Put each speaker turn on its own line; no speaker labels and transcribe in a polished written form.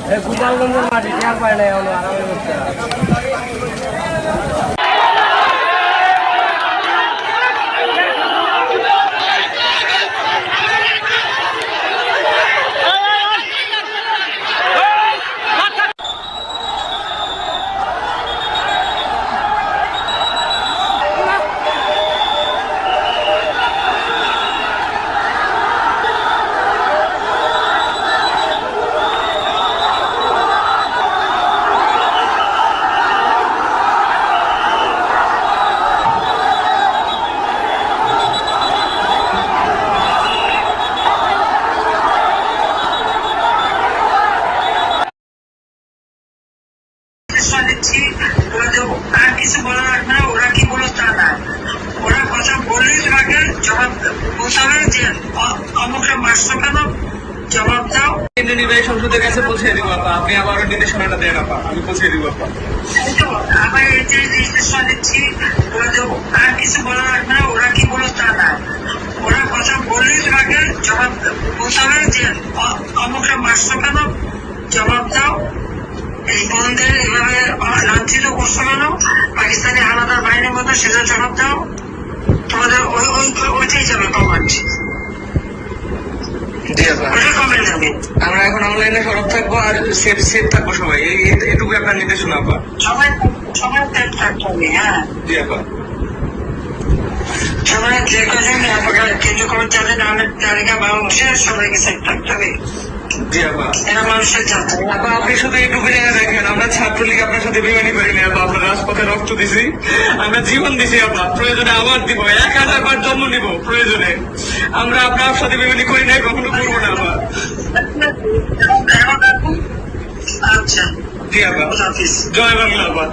গোপালগঞ্জের মাটি টের পায় না এখনো আরামে করতে
দিচ্ছি আর কিছু বলা লাগবে না। ওরা কি বলো তা না, ওরা কথা বললেই তোমাকে জবাব বলতে হবে যে অমুকটা মারছো কেন, জবাব দাও।
নির্বাহী সংসদের কাছে পৌঁছে দিব আপা, আপনি আবারও নির্দেশনাটা দেন আপা, আমি পৌঁছে দিব আপা।
আবার এই যে নির্দেশনা দিচ্ছি আর কিছু বলা লাগবে না। ওরা কি বলো তা না, ওরা কথা বললেই তোমাকে জবাব বলতে হবে যে অমুকটা মারছো কেন, জবাব দাও। এই বোনদের এভাবে লাঞ্ছিত করছো কেন, পাকিস্তানি আলাদা বাহিনীর মতো, সেটা জবাব দাও। তোমাদের ওইটাই যাবে কমেন্ট, ওটা কমেন্ট যাবে।
আমরা এখন অনলাইনে সরব থাকবো আর সেফ থাকবো সবাই, এটুকু আপনার নির্দেশনা আপা।
সবাই সবাই সেফ থাকতে হবে। হ্যাঁ
জি আপা।
সবাই যে কজন কেন্দ্রীয় কর্মচারী নামের তালিকা বাংলাদেশের সবাইকে সেফ থাকতে হবে।
জি আপা।
এরা মানুষের যাত্রা
আপা আপনি শুধু এইটুকু জায়গা দেখেন, আমরা ছাত্রলীগ আপনার সাথে বেমানি করিনি আপা, আমরা রাজপথে রক্ত দিছি, আমরা জীবন দিছি আপা, প্রয়োজনে আবার দিব, 1000 বার জন্ম নিব প্রয়োজনে, আমরা আপনার সাথে বেমানি করি নাই, কখনো করবো না আপা।
আচ্ছা
জি আপা।
হাফিজ।
জয় বাংলা আপা।